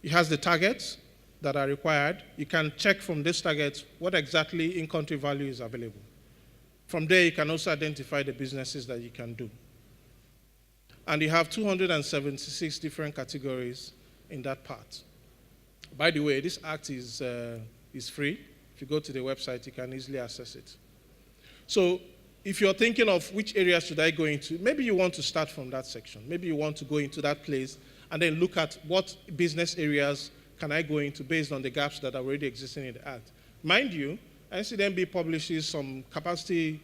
It has the targets that are required. You can check from these targets what exactly in-country value is available. From there, you can also identify the businesses that you can do. And you have 276 different categories in that part. By the way, this act is free. If you go to the website, you can easily access it. So if you're thinking of which areas should I go into, maybe you want to start from that section. Maybe you want to go into that place and then look at what business areas can I go into based on the gaps that are already existing in the Act. Mind you, NCDMB publishes some capacity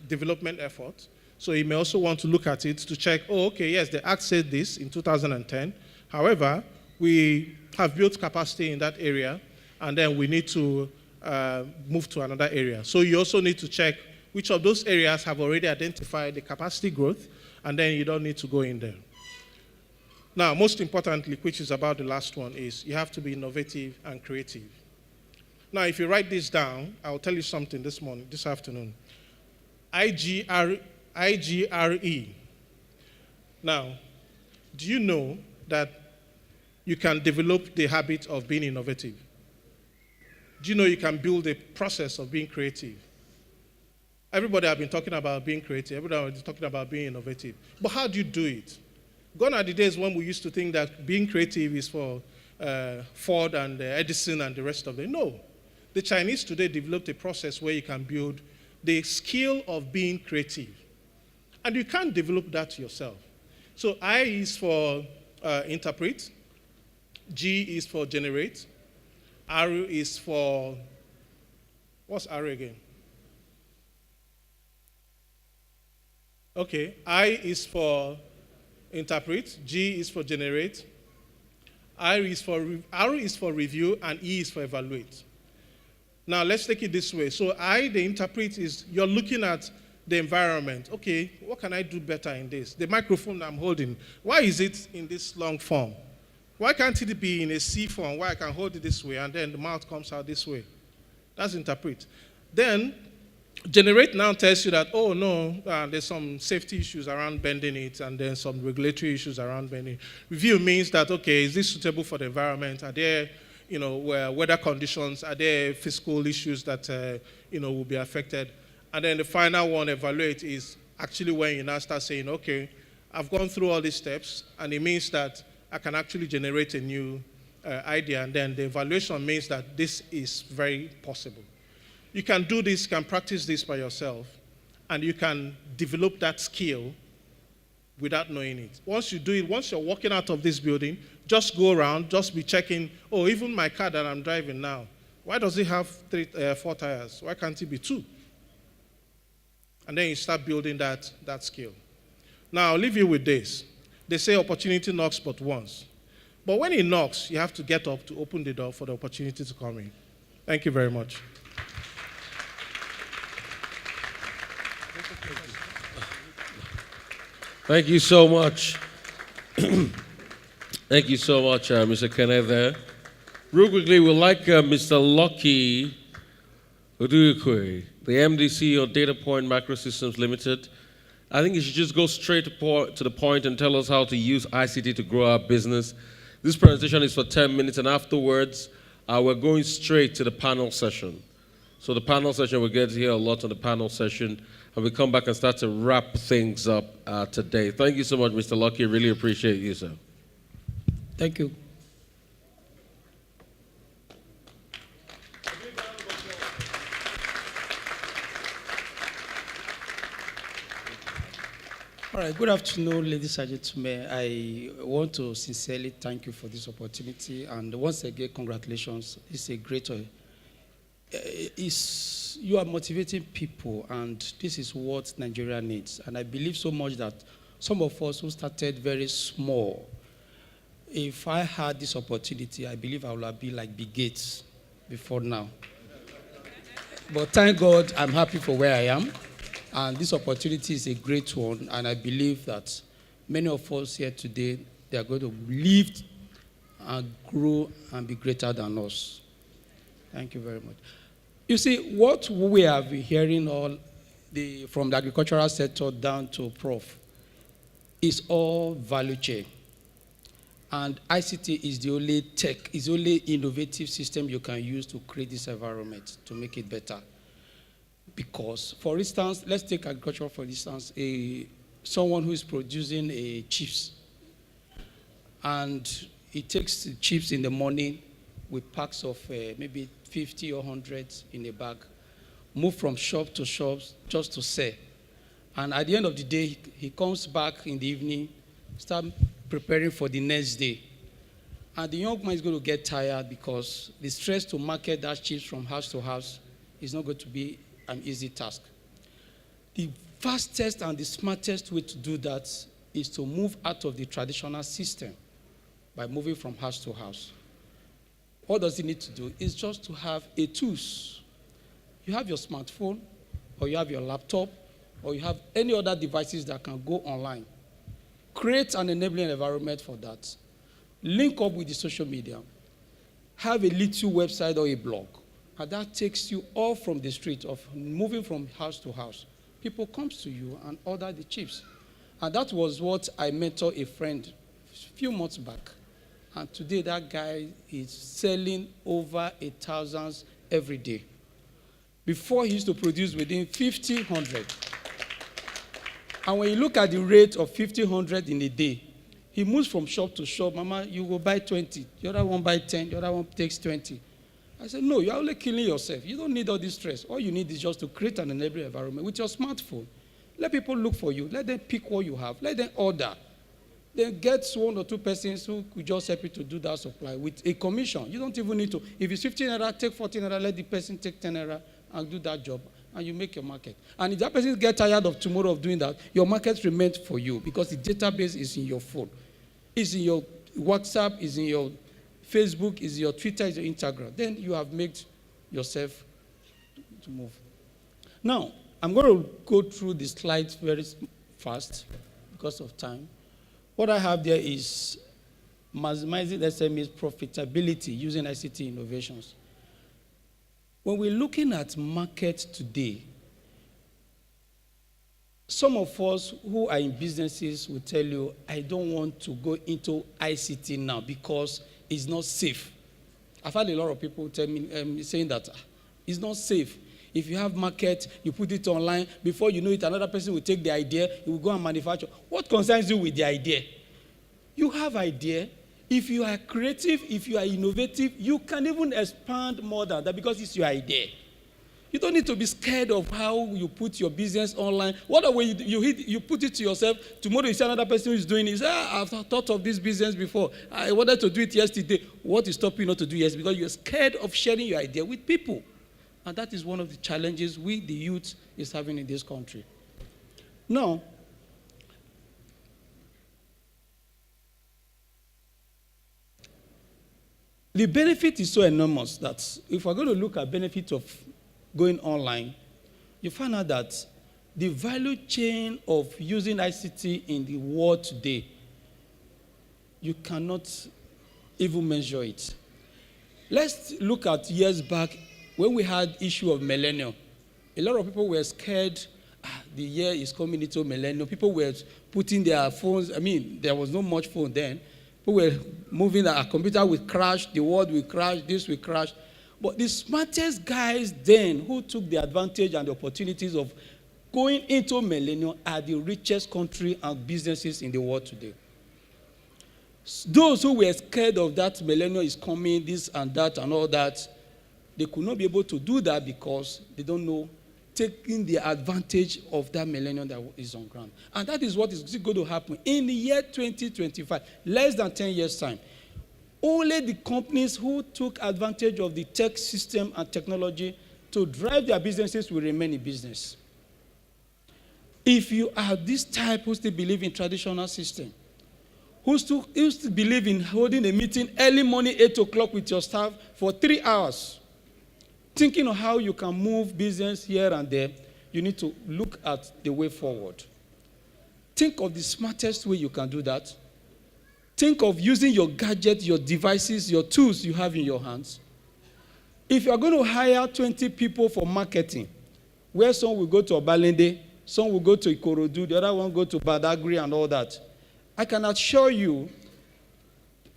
development efforts. So you may also want to look at it to check, oh, okay, yes, the Act said this in 2010. However, we have built capacity in that area, and then we need to move to another area. So you also need to check which of those areas have already identified the capacity growth, and then you don't need to go in there. Now, most importantly, which is about the last one, is you have to be innovative and creative. Now, if you write this down, I'll tell you something this afternoon. IGRE. Now, do you know that you can develop the habit of being innovative? Do you know you can build a process of being creative? Everybody has been talking about being creative. Everybody has been talking about being innovative. But how do you do it? Gone are the days when we used to think that being creative is for Ford and Edison and the rest of them. No. The Chinese today developed a process where you can build the skill of being creative. And you can't develop that yourself. So I is for interpret. G is for generate. R is for, what's R again? Okay, I is for interpret, G is for generate, R is for review, and E is for evaluate. Now let's take it this way. So I, the interpret, is you're looking at the environment. Okay, what can I do better in this? The microphone I'm holding, why is it in this long form? Why can't it be in a C form where I can hold it this way and then the mouth comes out this way? That's interpret. Then generate now tells you that, oh no, there's some safety issues around bending it and then some regulatory issues around bending it. Review means that, okay, is this suitable for the environment? Are there, weather conditions? Are there fiscal issues that, will be affected? And then the final one, evaluate, is actually when you now start saying, okay, I've gone through all these steps, and it means that I can actually generate a new idea, and then the evaluation means that this is very possible. You can do this, you can practice this by yourself, and you can develop that skill without knowing it. Once you do it, once you're walking out of this building, just go around, just be checking, oh, even my car that I'm driving now, why does it have 4 tires? Why can't it be 2? And then you start building that skill. Now, I'll leave you with this. They say opportunity knocks but once. But when it knocks, you have to get up to open the door for the opportunity to come in. Thank you very much. Thank you so much. Thank you so much, Mr. Kenneth there. Real quickly, we'd like Mr. Lucky Oduikwe, the MDC of Data Point Microsystems Limited. I think you should just go straight to the point and tell us how to use ICT to grow our business. This presentation is for 10 minutes, and afterwards, we're going straight to the panel session. So the panel session, we'll get to hear a lot on the panel session, and we come back and start to wrap things up today. Thank you so much, Mr. Lucky. Really appreciate you, sir. Thank you. All right, good afternoon, ladies and gentlemen. I want to sincerely thank you for this opportunity, and once again, congratulations. It's a great, you are motivating people, and this is what Nigeria needs. And I believe so much that some of us who started very small, if I had this opportunity, I believe I would have been like Bill Gates before now. But thank God, I'm happy for where I am. And this opportunity is a great one, and I believe that many of us here today, they are going to live and grow and be greater than us. Thank you very much. You see, what we have been hearing from the agricultural sector down to Prof is all value chain. And ICT is the only tech, is the only innovative system you can use to create this environment, to make it better. Because, for instance, let's take agriculture, for instance, someone who is producing chips. And he takes the chips in the morning with packs of maybe 50 or 100 in a bag, move from shop to shop just to sell. And at the end of the day, he comes back in the evening, start preparing for the next day. And the young man is going to get tired because the stress to market that chips from house to house is not going to be an easy task. The fastest and the smartest way to do that is to move out of the traditional system by moving from house to house. What does he need to do? It's just to have a tools. You have your smartphone, or you have your laptop, or you have any other devices that can go online. Create an enabling environment for that. Link up with the social media. Have a little website or a blog. And that takes you off from the street of moving from house to house. People come to you and order the chips. And that was what I mentored a friend a few months back. And today that guy is selling over 1,000 every day. Before he used to produce within 1,500. And when you look at the rate of 1,500 in a day, he moves from shop to shop. Mama, you will buy 20. The other one buy 10. The other one takes 20. I said, no, you're only killing yourself. You don't need all this stress. All you need is just to create an enabling environment with your smartphone. Let people look for you. Let them pick what you have. Let them order. Then get one or two persons who could just help you to do that supply with a commission. You don't even need to. If it's 15 naira, take 14 naira, let the person take 10 naira and do that job. And you make your market. And if that person gets tired of tomorrow of doing that, your market remains for you because the database is in your phone. It's in your WhatsApp, is in your Facebook, is your Twitter, is your Instagram. Then you have made yourself to move. Now, I'm going to go through the slides very fast because of time. What I have there is maximizing SME's profitability using ICT innovations. When we're looking at market today, some of us who are in businesses will tell you, I don't want to go into ICT now because it's not safe. I've had a lot of people tell me, saying that it's not safe. If you have market, you put it online, before you know it, another person will take the idea, he will go and manufacture. What concerns you with the idea? You have idea. If you are creative, if you are innovative, you can even expand more than that because it's your idea. You don't need to be scared of how you put your business online. What way you put it to yourself, tomorrow you see another person who is doing it. I've thought of this business before. I wanted to do it yesterday. What is stopping you not to do it? Because you're scared of sharing your idea with people. And that is one of the challenges we, the youth, is having in this country. Now, the benefit is so enormous that if we're going to look at benefit of going online, you find out that the value chain of using ICT in the world today, you cannot even measure it. Let's look at years back when we had issue of millennium. A lot of people were scared, the year is coming into millennium. People were putting their phones, there was not much phone then. People were moving, a computer will crash, the world will crash, this will crash. But the smartest guys then who took the advantage and the opportunities of going into millennium are the richest country and businesses in the world today. Those who were scared of that millennium is coming, this and that and all that, they could not be able to do that because they don't know taking the advantage of that millennium that is on ground. And that is what is going to happen in the year 2025, less than 10 years' time. Only the companies who took advantage of the tech system and technology to drive their businesses will remain in business. If you are this type who still believe in traditional system, who still believe in holding a meeting early morning, 8 o'clock with your staff for 3 hours, thinking of how you can move business here and there, you need to look at the way forward. Think of the smartest way you can do that. Think of using your gadgets, your devices, your tools you have in your hands. If you are going to hire 20 people for marketing, where some will go to Obalende, some will go to Ikorodu, the other one go to Badagry and all that, I can assure you,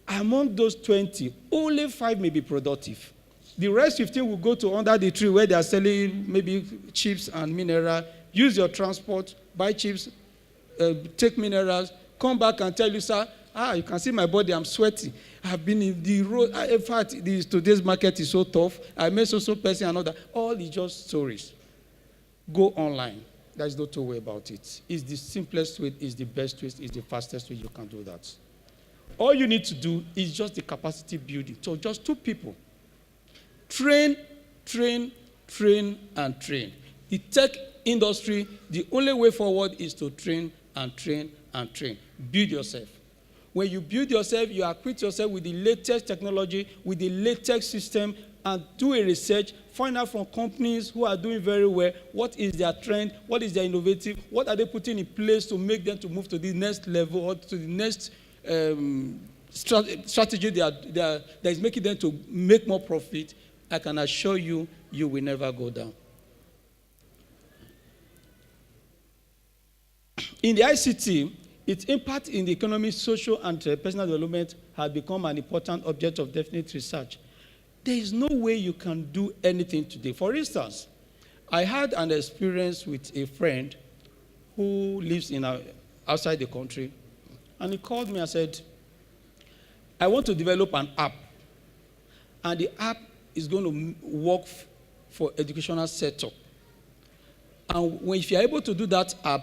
Among those 20, only 5 may be productive. The rest 15 will go to under the tree where they are selling maybe chips and mineral. Use your transport, buy chips, take minerals, come back and tell you, sir, you can see my body, I'm sweaty. I've been in the road. In fact, today's market is so tough. I met so person and all that. All is just stories. Go online. There's no two way about it. It's the simplest way, it's the best way, it's the fastest way you can do that. All you need to do is just the capacity building. So just 2 people. Train, train, train, and train. The tech industry, the only way forward is to train and train and train. Build yourself. When you build yourself, you equip yourself with the latest technology, with the latest system, and do a research. Find out from companies who are doing very well, what is their trend, what is their innovative, what are they putting in place to make them to move to the next level or to the next strategy that is making them to make more profit. I can assure you, you will never go down. In the ICT, its impact in the economy, social, and personal development has become an important object of definite research. There is no way you can do anything today. For instance, I had an experience with a friend who lives outside the country, and he called me and said, I want to develop an app, and the app is going to work for educational setup. And if you're able to do that app,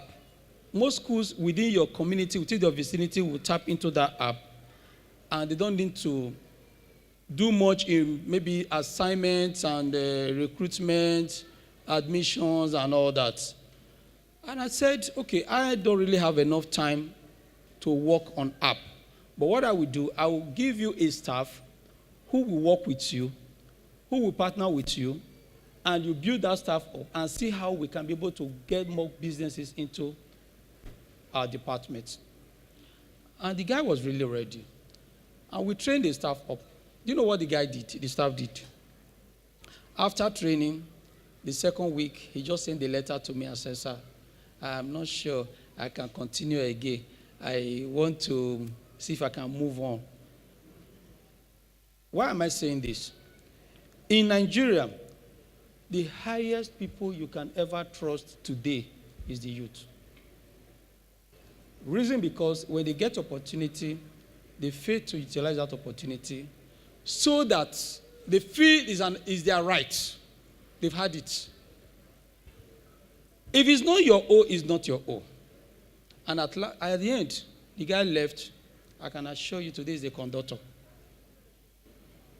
most schools within your community, within your vicinity, will tap into that app, and they don't need to do much in maybe assignments and recruitment, admissions, and all that. And I said, okay, I don't really have enough time to work on app. But what I will do, I will give you a staff who will work with you, who will partner with you, and you build that staff up and see how we can be able to get more businesses into our department. And the guy was really ready. And we trained the staff up. Do you know what the staff did? After training, the second week, he just sent a letter to me and said, sir, I'm not sure I can continue again. I want to see if I can move on. Why am I saying this? In Nigeria, the highest people you can ever trust today is the youth. Reason because when they get opportunity, they fail to utilize that opportunity so that they feel is their right. They've had it. If it's not your own, it's not your own. And at the end, the guy left. I can assure you today is the conductor.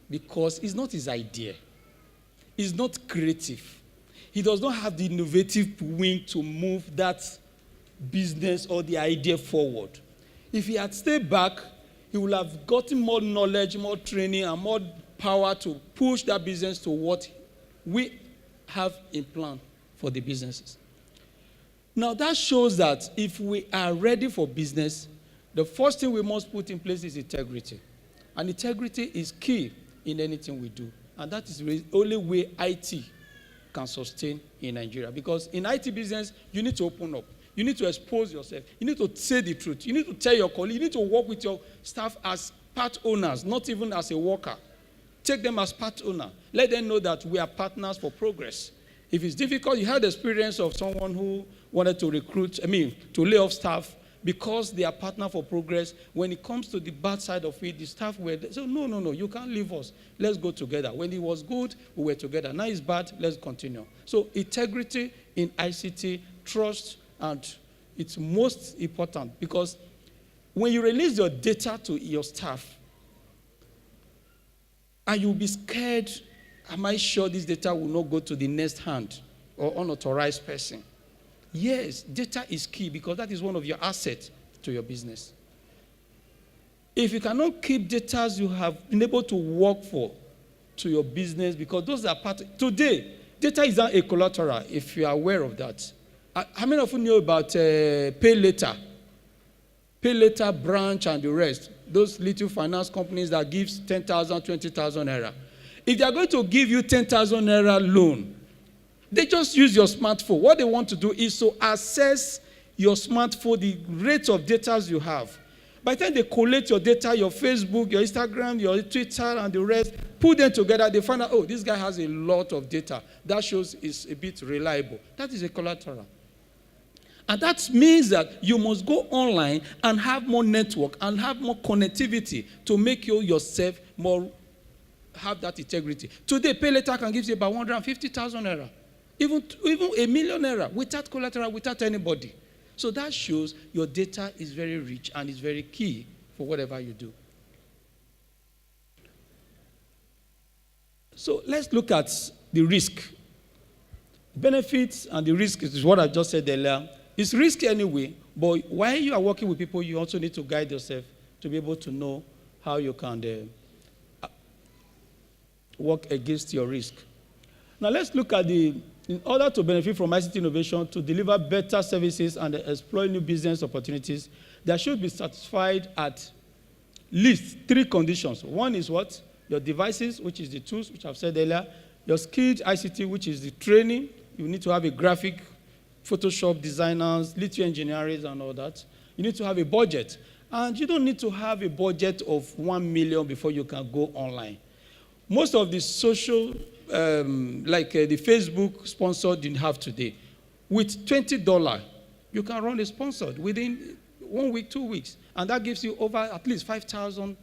Because it's not his idea. It's not creative. He does not have the innovative wing to move that business or the idea forward. If he had stayed back, he would have gotten more knowledge, more training, and more power to push that business to what we have in plan for the businesses. Now that shows that if we are ready for business, the first thing we must put in place is integrity. And integrity is key in anything we do. And that is the only way IT can sustain in Nigeria. Because in IT business, you need to open up. You need to expose yourself. You need to say the truth. You need to tell your colleague. You need to work with your staff as part owners, not even as a worker. Take them as part owner. Let them know that we are partners for progress. If it's difficult, you had the experience of someone who wanted to to lay off staff because they are partner for progress. When it comes to the bad side of it, the staff were so no, you can't leave us. Let's go together. When it was good, we were together. Now it's bad, let's continue. So integrity in ICT, trust, and it's most important because when you release your data to your staff, and you'll be scared, am I sure this data will not go to the next hand or unauthorized person? Yes, data is key because that is one of your assets to your business. If you cannot keep data you have been able to work for to your business, because those are part of, today, data is not a collateral, if you are aware of that. How many of you know about pay later? Pay later branch and the rest. Those little finance companies that gives 10,000, 20,000 naira. If they are going to give you 10,000 naira loan, they just use your smartphone. What they want to do is to assess your smartphone, the rate of data you have. By the time they collate your data, your Facebook, your Instagram, your Twitter, and the rest, put them together, they find out, oh, this guy has a lot of data. That shows it's a bit reliable. That is a collateral. And that means that you must go online and have more network and have more connectivity to make you yourself more, have that integrity. Today, pay later can give you about 150,000 naira. Even a million naira without collateral, without anybody. So that shows your data is very rich and is very key for whatever you do. So let's look at the risk. Benefits and the risk is what I just said earlier. It's risky anyway, but while you are working with people, you also need to guide yourself to be able to know how you can work against your risk. Now let's look at in order to benefit from ICT innovation, to deliver better services and explore new business opportunities, there should be satisfied at least 3 conditions. One is what? Your devices, which is the tools, which I've said earlier. Your skilled ICT, which is the training. You need to have a graphic, Photoshop designers, literature engineers, and all that. You need to have a budget. And you don't need to have a budget of 1 million before you can go online. Most of the social, the Facebook sponsored you have today, with $20, you can run a sponsored within 1 week, 2 weeks. And that gives you over at least 5,000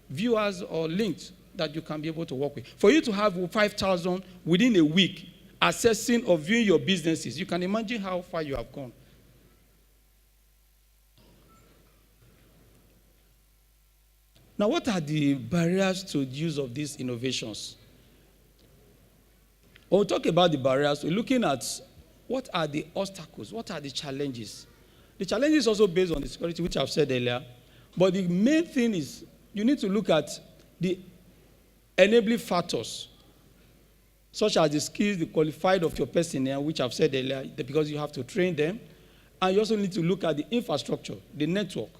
viewers or links that you can be able to work with. For you to have 5,000 within a week, assessing or viewing your businesses, you can imagine how far you have gone. Now, what are the barriers to the use of these innovations? When we talk about the barriers, we're looking at what are the obstacles, what are the challenges. The challenge is also based on the security, which I've said earlier. But the main thing is you need to look at the enabling factors, such as the skills, the qualified of your personnel, which I've said earlier, because you have to train them. And you also need to look at the infrastructure, the network.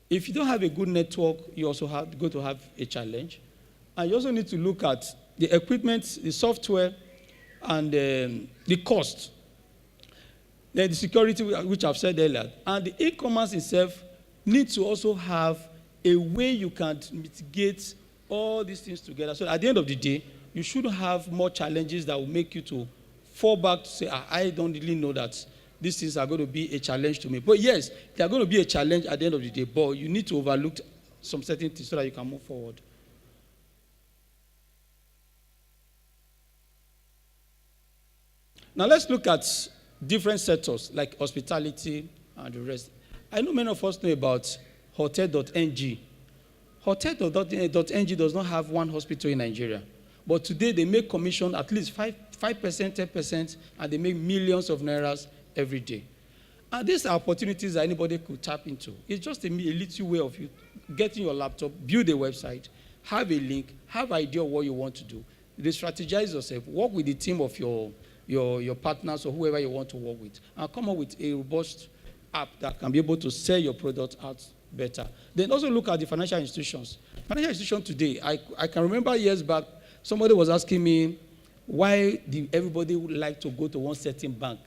If you don't have a good network, you also going to have a challenge. And you also need to look at the equipment, the software, and the cost. Then the security, which I've said earlier. And the e-commerce itself needs to also have a way you can mitigate all these things together. So at the end of the day, you shouldn't have more challenges that will make you to fall back to say, I don't really know that these things are going to be a challenge to me. But yes, they are going to be a challenge at the end of the day, but you need to overlook some certain things so that you can move forward. Now let's look at different sectors like hospitality and the rest. I know many of us know about hotel.ng. Hotel.ng does not have one hospital in Nigeria. But today they make commission at least 5%, 10%, and they make millions of nairas every day. And these are opportunities that anybody could tap into. It's just a little way of you getting your laptop, build a website, have a link, have an idea of what you want to do. Re-strategize yourself, work with the team of your partners or whoever you want to work with, and come up with a robust app that can be able to sell your product out better. Then also look at the financial institutions. Financial institutions today, I can remember years back, somebody was asking me, why everybody would like to go to one certain bank?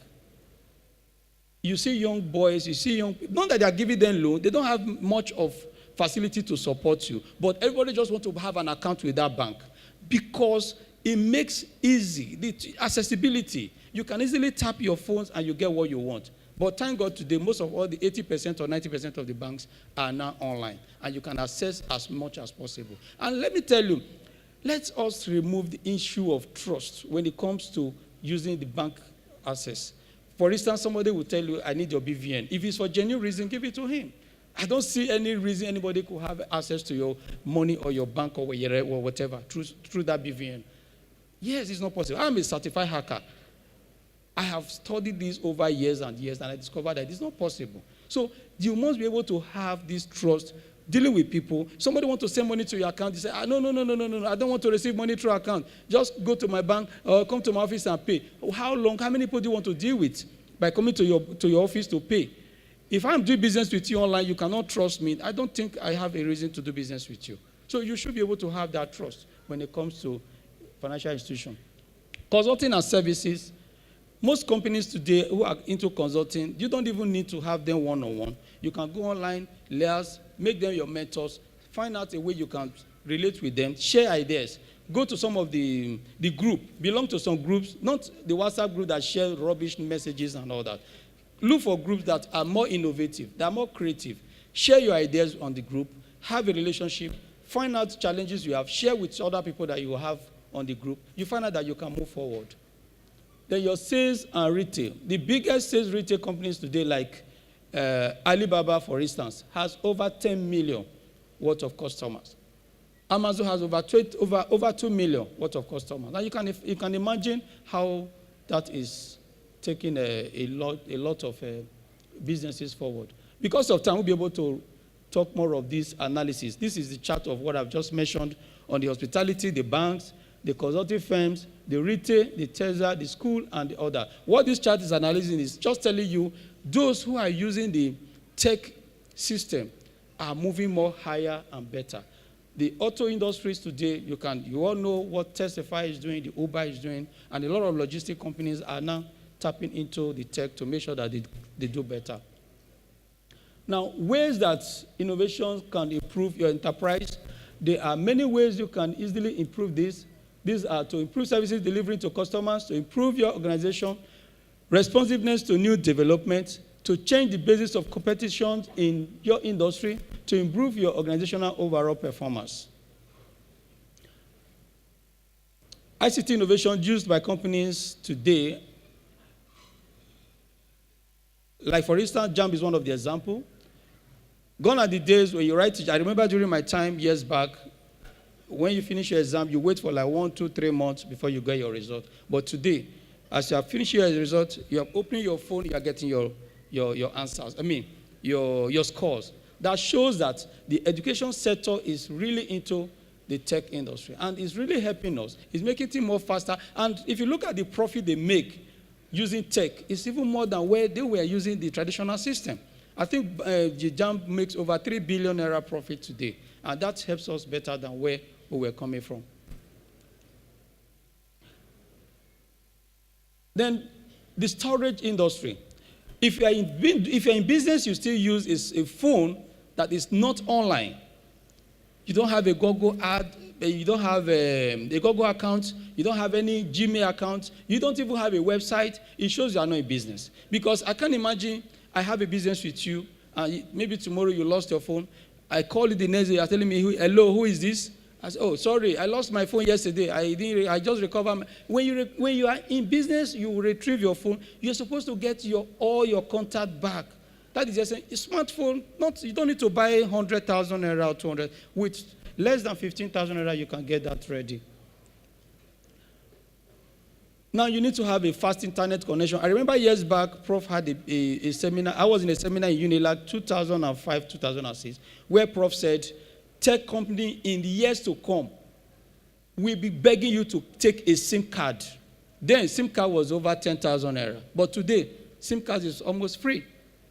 You see young boys, you see not that they are giving them loan, they don't have much of facility to support you, but everybody just wants to have an account with that bank because it makes easy, the accessibility. You can easily tap your phones and you get what you want. But thank God today, most of all the 80% or 90% of the banks are now online, and you can access as much as possible. And let me tell you, let us remove the issue of trust when it comes to using the bank access. For instance, somebody will tell you, I need your BVN. If it's for genuine reason, give it to him. I don't see any reason anybody could have access to your money or your bank or whatever through that BVN. Yes, it's not possible. I'm a certified hacker. I have studied this over years and years, and I discovered that it's not possible. So you must be able to have this trust dealing with people. Somebody wants to send money to your account. You say, no, I don't want to receive money through account. Just go to my bank or come to my office and pay. How many people do you want to deal with by coming to your office to pay? If I'm doing business with you online, you cannot trust me. I don't think I have a reason to do business with you. So you should be able to have that trust when it comes to financial institution. Consulting and services. Most companies today who are into consulting, you don't even need to have them one-on-one. You can go online, layers, make them your mentors, find out a way you can relate with them, share ideas. Go to some of the group, belong to some groups, not the WhatsApp group that share rubbish messages and all that. Look for groups that are more innovative, that are more creative. Share your ideas on the group, have a relationship, find out challenges you have, share with other people that you have on the group. You find out that you can move forward. Then your sales and retail. The biggest sales retail companies today, like Alibaba, for instance, has over 10 million worth of customers. Amazon has over 2 million worth of customers. Now you can imagine how that is taking a lot of businesses forward. Because of time, we'll be able to talk more of this analysis. This is the chart of what I've just mentioned on the hospitality, the banks, the consulting firms, the retail, the Tesla, the school, and the other. What this chart is analyzing is just telling you those who are using the tech system are moving more higher and better. The auto industries today, you all know what Testify is doing, the Uber is doing, and a lot of logistic companies are now tapping into the tech to make sure that they do better. Now, ways that innovation can improve your enterprise, there are many ways you can easily improve this. These are to improve services delivery to customers, to improve your organization, responsiveness to new developments, to change the basis of competition in your industry, to improve your organizational overall performance. ICT innovation used by companies today, like for instance, JAMB is one of the examples. Gone are the days when you write it. I remember during my time years back, when you finish your exam, you wait for like 1, 2, 3 months before you get your result. But today, as you have finished your result, you have opened your phone, you are getting your answers. Your scores. That shows that the education sector is really into the tech industry and it's really helping us. It's making it more faster. And if you look at the profit they make using tech, it's even more than where they were using the traditional system. I think JAMB makes over 3 billion naira profit today, and that helps us better than where we were coming from. Then the storage industry. If you're in business, you still use a phone that is not online. You don't have a Google ad, you don't have a Google account, you don't have any Gmail account, you don't even have a website. It shows you are not in business. Because I can't imagine I have a business with you, and maybe tomorrow you lost your phone. I call you the next day, you're telling me, hello, who is this? I say, oh, sorry, I lost my phone yesterday. I just recovered. When you are in business, you will retrieve your phone. You're supposed to get all your contact back. That is just a smartphone. You don't need to buy 100,000 naira or 200. With less than 15,000 naira, you can get that ready. Now you need to have a fast internet connection. I remember years back, Prof had a seminar. I was in a seminar in Unilag 2005, 2006, where Prof said, tech company in the years to come will be begging you to take a SIM card. Then SIM card was over 10,000 naira. But today, SIM card is almost free,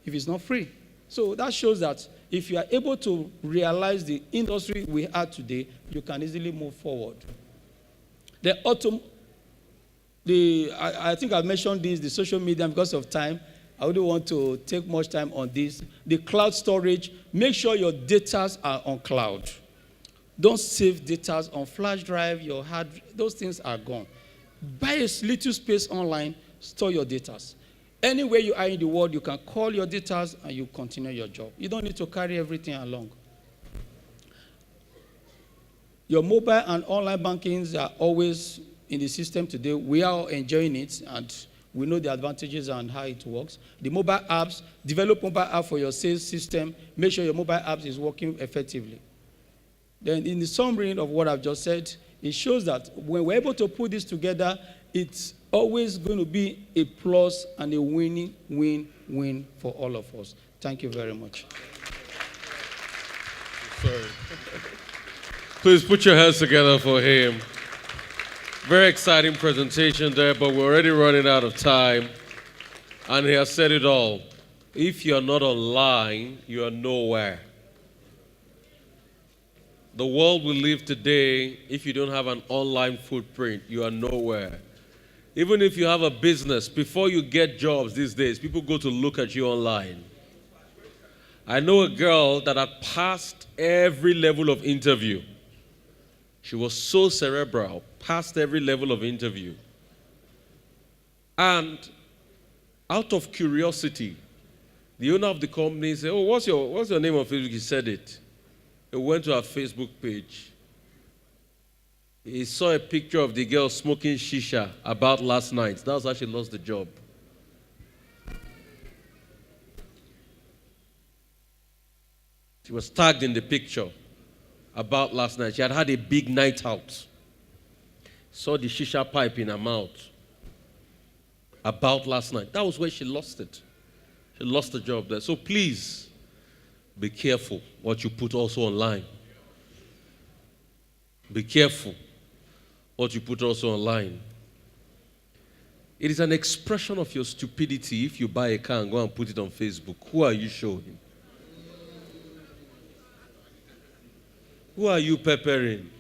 if it's not free. So that shows that if you are able to realize the industry we are today, you can easily move forward. I think I mentioned this, the social media, because of time. I wouldn't want to take much time on this. The cloud storage, make sure your data are on cloud. Don't save data on flash drive, your hard, those things are gone. Buy a little space online, store your data. Anywhere you are in the world, you can call your data and you continue your job. You don't need to carry everything along. Your mobile and online bankings are always in the system today. We are enjoying it, and we know the advantages and how it works. The mobile apps, develop mobile app for your sales system. Make sure your mobile apps is working effectively. Then in the summary of what I've just said, it shows that when we're able to put this together, it's always going to be a plus and a win-win-win for all of us. Thank you very much. Sorry. Please put your hands together for him. Very exciting presentation there, but we're already running out of time. And he has said it all. If you're not online, you are nowhere. The world we live today, if you don't have an online footprint, you are nowhere. Even if you have a business, before you get jobs these days, people go to look at you online. I know a girl that had passed every level of interview. She was so cerebral, passed every level of interview. And out of curiosity, the owner of the company said, "Oh, what's your name on Facebook?" He said it. He went to her Facebook page. He saw a picture of the girl smoking shisha about last night. That's how she lost the job. She was tagged in the picture about last night. She had had a big night out. Saw the shisha pipe in her mouth about last night. That was where she lost it. She lost the job there. So please, be careful what you put also online. Be careful what you put also online. It is an expression of your stupidity if you buy a car and go and put it on Facebook. Who are you showing? Who are you peppering?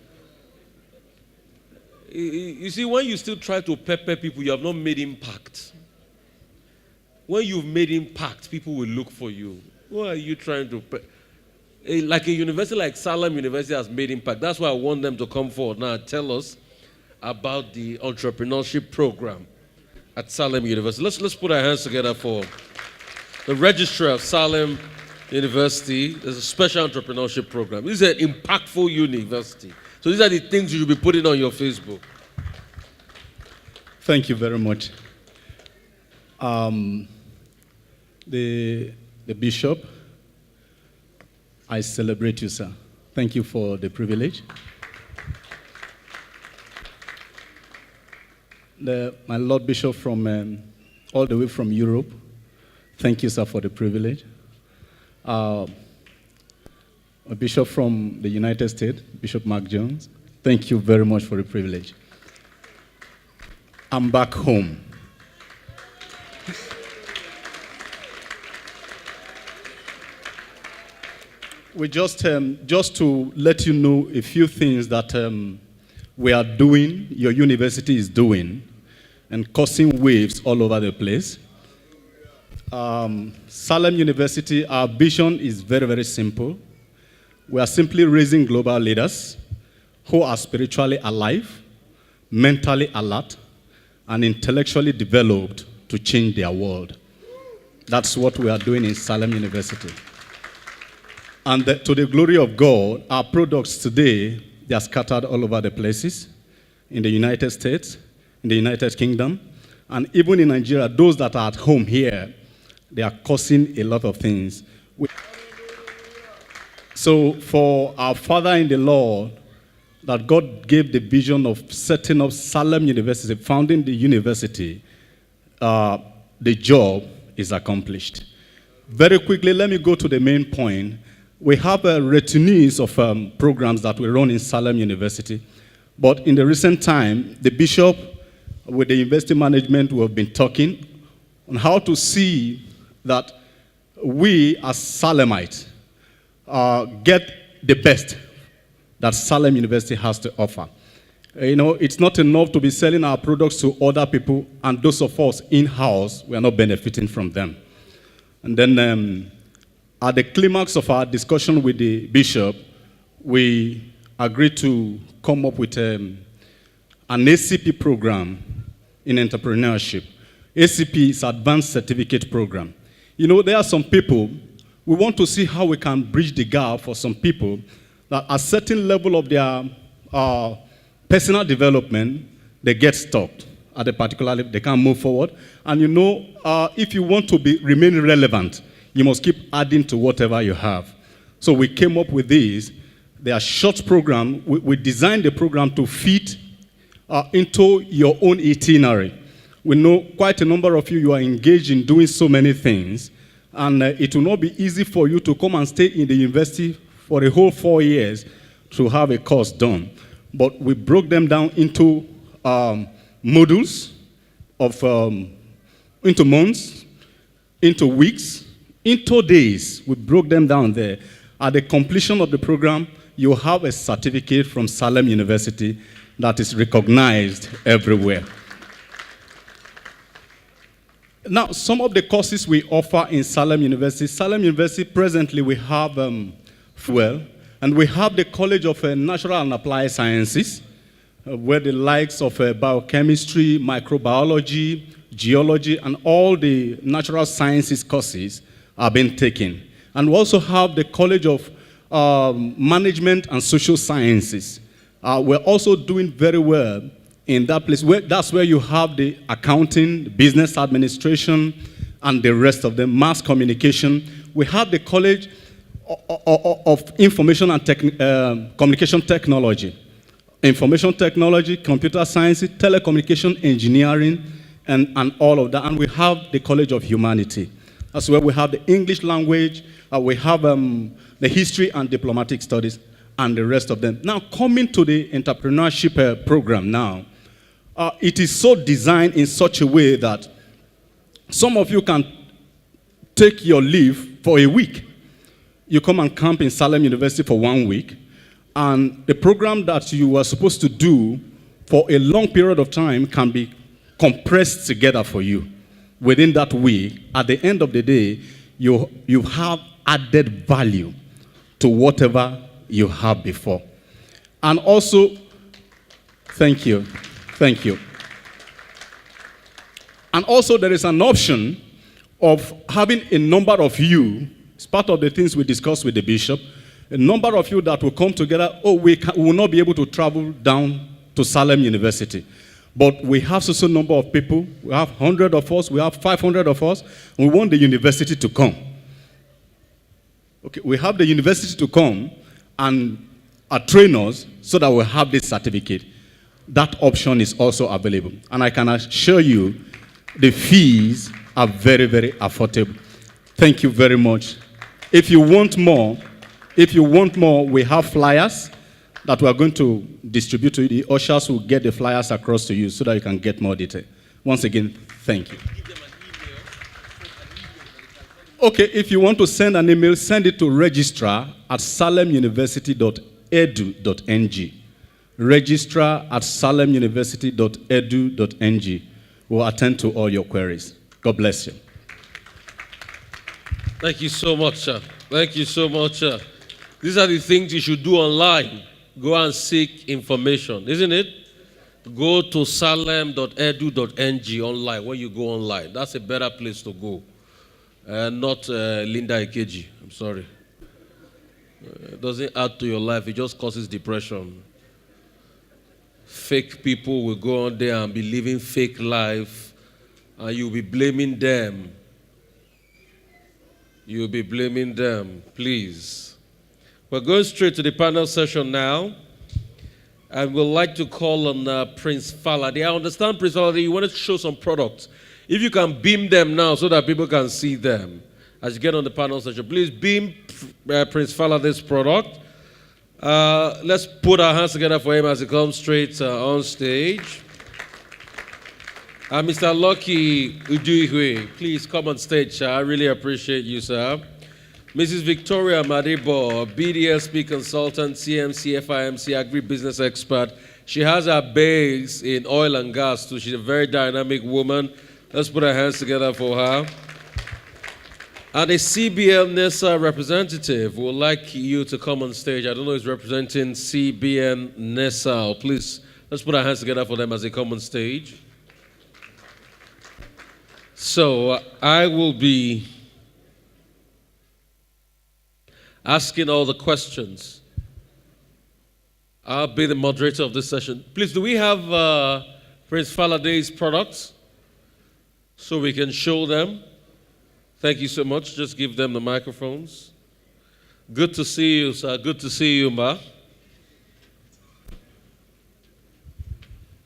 You see, when you still try to pepper people, you have not made impact. When you've made impact, people will look for you. Who are you trying to like a university like Salaam University has made impact. That's why I want them to come forward now and tell us about the entrepreneurship program at Salaam University. Let's put our hands together for the registrar of Salaam University. There's a special entrepreneurship program. This is an impactful university. So these are the things you should be putting on your Facebook. Thank you very much. The bishop, I celebrate you, sir. Thank you for the privilege. My Lord Bishop from all the way from Europe, thank you, sir, for the privilege. A bishop from the United States, Bishop Mark Jones, thank you very much for the privilege. I'm back home. We just to let you know a few things that we are doing, your university is doing, and causing waves all over the place. Salaam University, our vision is very, very simple. We are simply raising global leaders who are spiritually alive, mentally alert, and intellectually developed to change their world. That's what we are doing in Salaam University. And to the glory of God, our products today, they are scattered all over the places, in the United States, in the United Kingdom, and even in Nigeria. Those that are at home here, they are causing a lot of things. So for our Father in the Lord, that God gave the vision of setting up Salaam University, founding the university, the job is accomplished. Very quickly, let me go to the main point. We have retinues of programs that we run in Salaam University, but in the recent time, the bishop with the university management, we have been talking on how to see that we as Salamites get the best that Salaam University has to offer. You know, it's not enough to be selling our products to other people, and those of us in-house, we are not benefiting from them. And then at the climax of our discussion with the bishop, we agreed to come up with an ACP program in entrepreneurship. ACP is Advanced Certificate Program. You know, there are some people, we want to see how we can bridge the gap for some people that at a certain level of their personal development, they get stuck at a particular level, they can't move forward. And you know, if you want to remain relevant, you must keep adding to whatever you have. So we came up with these. They are short programs. We designed the program to fit into your own itinerary. We know quite a number of you are engaged in doing so many things, and it will not be easy for you to come and stay in the university for a whole 4 years to have a course done. But we broke them down into modules into months, into weeks, into days. We broke them down there. At the completion of the program, you have a certificate from Salaam University that is recognized everywhere. Now, some of the courses we offer in Salaam University presently we have and we have the College of Natural and Applied Sciences, where the likes of biochemistry, microbiology, geology, and all the natural sciences courses are being taken. And we also have the College of Management and Social Sciences. We're also doing very well in that place. That's where you have the accounting, business administration, and the rest of them, mass communication. We have the College of Information and Communication Technology, information technology, computer science, telecommunication engineering, and all of that. And we have the College of Humanity. That's where we have the English language, we have the history and diplomatic studies, and the rest of them. Now, coming to the entrepreneurship program now, it is so designed in such a way that some of you can take your leave for a week. You come and camp in Salaam University for 1 week, and the program that you were supposed to do for a long period of time can be compressed together for you. Within that week, at the end of the day, you have added value to whatever you have before. And also, thank you. And also there is an option of having a number of you, it's part of the things we discussed with the bishop, a number of you that will come together. We will not be able to travel down to Salaam University. But we have such a number of people. We have 100 of us. We have 500 of us. And we want the university to come. Okay, we have the university to come and train us so that we'll have this certificate. That option is also available. And I can assure you the fees are very, very affordable. Thank you very much. If you want more, we have flyers that we are going to distribute to you. The ushers will get the flyers across to you so that you can get more detail. Once again, thank you. Okay, if you want to send an email, send it to registrar@salamuniversity.edu.ng. registrar@salamuniversity.edu.ng. We'll attend to all your queries. God bless you. Thank you so much, sir. Thank you so much, sir. These are the things you should do online. Go and seek information, isn't it? Go to salam.edu.ng online when you go online. That's a better place to go. Not Linda Ikeji. I'm sorry. It doesn't add to your life. It just causes depression. Fake people will go on there and be living fake life, and you'll be blaming them. You'll be blaming them. Please. We're going straight to the panel session now, and we'd like to call on Prince Falade. I understand, Prince Falade, you wanted to show some products. If you can beam them now so that people can see them as you get on the panel session, please beam Prince Falade's product. Let's put our hands together for him as he comes straight on stage. Mr. Lucky Uduihwe, please come on stage, sir. I really appreciate you, sir. Mrs. Victoria Madibo, BDSP consultant, CMC, FIMC, agribusiness expert. She has her base in oil and gas, too. She's a very dynamic woman. Let's put our hands together for her. And a CBN NESA representative would like you to come on stage. I don't know who's representing CBN NESA. Please, let's put our hands together for them as they come on stage. So I will be asking all the questions. I'll be the moderator of this session. Please, do we have Prince Falade's products so we can show them? Thank you so much. Just give them the microphones. Good to see you, sir. Good to see you, ma.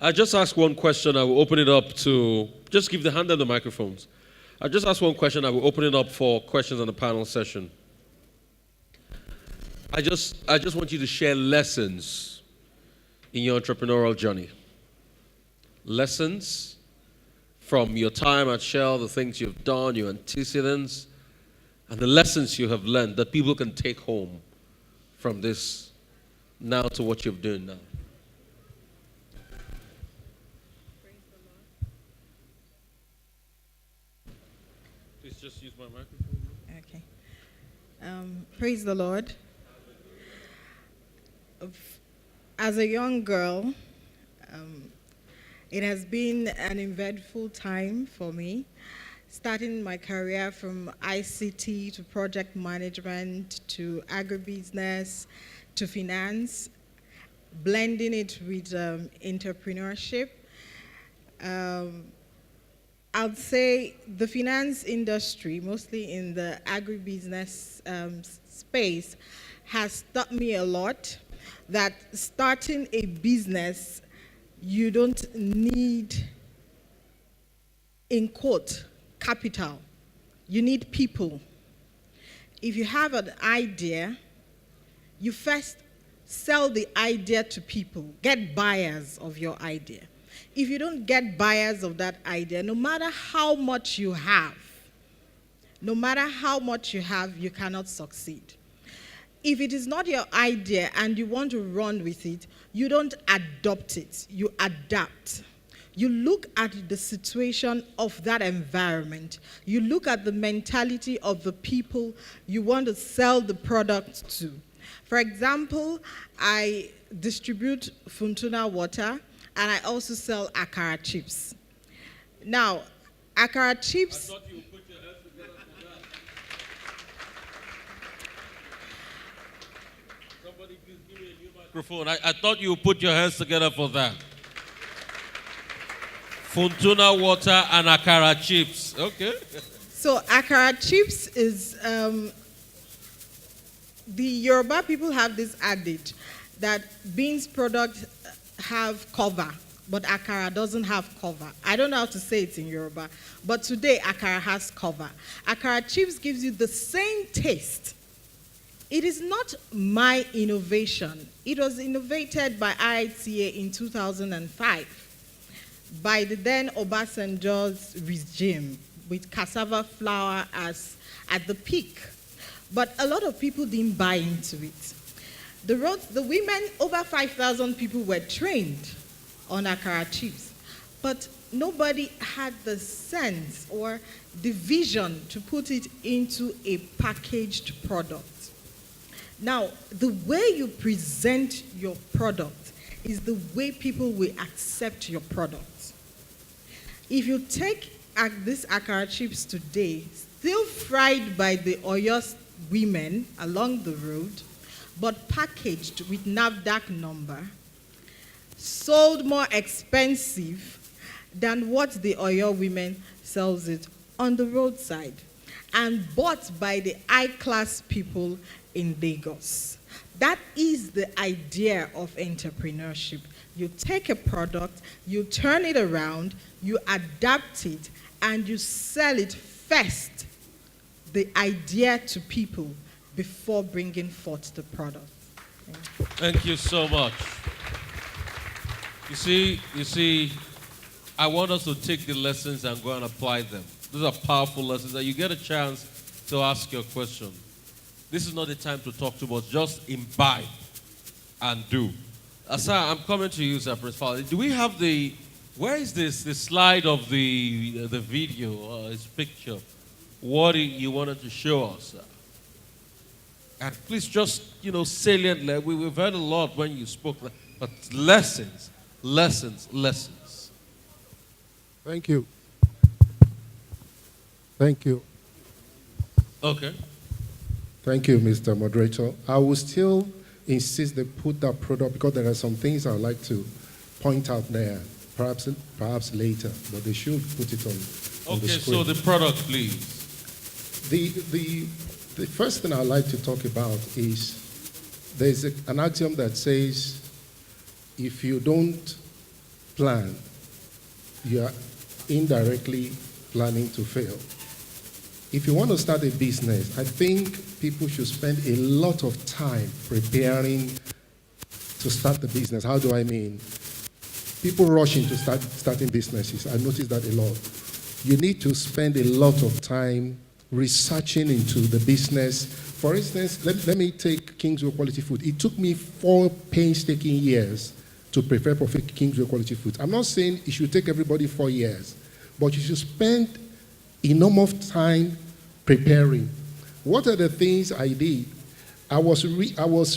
I just asked one question. I will open it up to, just give the hand them the microphones. I just asked one question. I will open it up for questions on the panel session. I just want you to share lessons in your entrepreneurial journey. Lessons from your time at Shell, the things you've done, your antecedents, and the lessons you have learned that people can take home from this now to what you're doing now. just use my microphone. Okay. Praise the Lord. As a young girl, it has been an eventful time for me, starting my career from ICT to project management to agribusiness to finance, blending it with entrepreneurship. I'd say the finance industry, mostly in the agribusiness space, has taught me a lot that starting a business, you don't need, in quote, capital. You need people. If you have an idea, you first sell the idea to people, get buyers of your idea. If you don't get buyers of that idea, no matter how much you have, you cannot succeed. If it is not your idea and you want to run with it, you don't adopt it, you adapt. You look at the situation of that environment. You look at the mentality of the people you want to sell the product to. For example, I distribute Funtuna water, and I also sell Akara chips. Now, Akara chips... I thought you would put your hands together for that. Somebody please give me a new microphone. I thought you would put your hands together for that. Funtuna water and Akara chips. Okay. So Akara chips is... the Yoruba people have this adage that beans products have cover, but Akara doesn't have cover. I don't know how to say it in Yoruba, but today Akara has cover. Akara chips gives you the same taste. It is not my innovation. It was innovated by IITA in 2005 by the then Obasanjo's regime with cassava flour as at the peak. But a lot of people didn't buy into it. The women, over 5,000 people were trained on Akara chips, but nobody had the sense or the vision to put it into a packaged product. Now, the way you present your product is the way people will accept your product. If you take these Akara chips today, still fried by the Oyo women along the road, but packaged with NAFDAC number, sold more expensive than what the Oyo women sells it on the roadside, and bought by the high-class people in Lagos. That is the idea of entrepreneurship. You take a product, you turn it around, you adapt it, and you sell it first, the idea to people, before bringing forth the product. Thank you so much. You see, I want us to take the lessons and go and apply them. Those are powerful lessons that you get a chance to ask your question. This is not the time to talk too much. Just imbibe and do. Sir, I'm coming to you, sir, Principal. Do we have where is the slide of the video or his picture? What you wanted to show us, sir? And please just, saliently, we've heard a lot when you spoke, but lessons. Thank you. Okay. Thank you, Mr. Moderator. I will still insist they put that product because there are some things I'd like to point out there, perhaps later, but they should put it on the screen. So the product, please. The first thing I'd like to talk about is there's an axiom that says if you don't plan, you are indirectly planning to fail. If you want to start a business, I think people should spend a lot of time preparing to start the business. How do I mean? People rush into starting businesses. I notice that a lot. You need to spend a lot of time researching into the business. For instance, let me take Kingsway Quality Food. It took me 4 painstaking years to prepare for Kingsway Quality Food. I'm not saying it should take everybody 4 years, but you should spend enormous time preparing. What are the things I did? I was